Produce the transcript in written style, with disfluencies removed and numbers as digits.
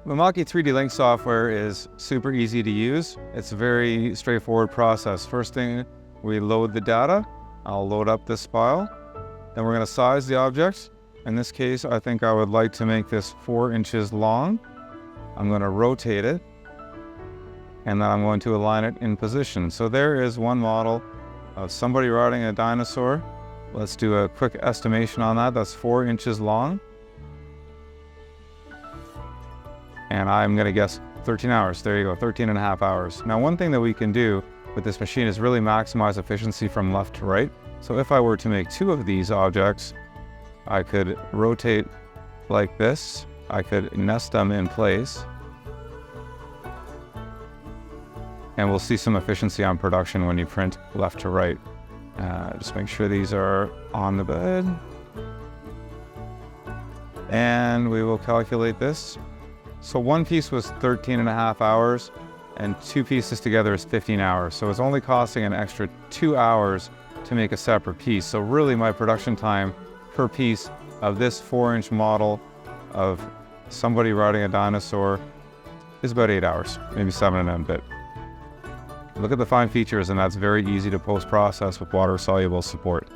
Mimaki 3D Link software is super easy to use. It's a very straightforward process. First thing, we load the data. I'll load up this file. Then we're going to size the object. In this case, I think I would like to make this 4 inches long. I'm going to rotate it, and then I'm going to align it in position. So there is one model of somebody riding a dinosaur. Let's do a quick estimation on that. That's 4 inches long. And I'm going to guess 13 hours. There you go, 13 and a half hours. Now, one thing that we can do with this machine is really maximize efficiency from left to right. So if I were to make 2 of these objects, I could rotate like this. I could nest them in place. And we'll see some efficiency on production when you print left to right. Just make sure these are on the bed. And we will calculate this. So one piece was 13 and a half hours, and 2 pieces together is 15 hours. So it's only costing an extra 2 hours to make a separate piece. So really my production time per piece of this 4-inch model of somebody riding a dinosaur is about 8 hours, maybe 7 and a bit. Look at the fine features, and that's very easy to post-process with water-soluble support.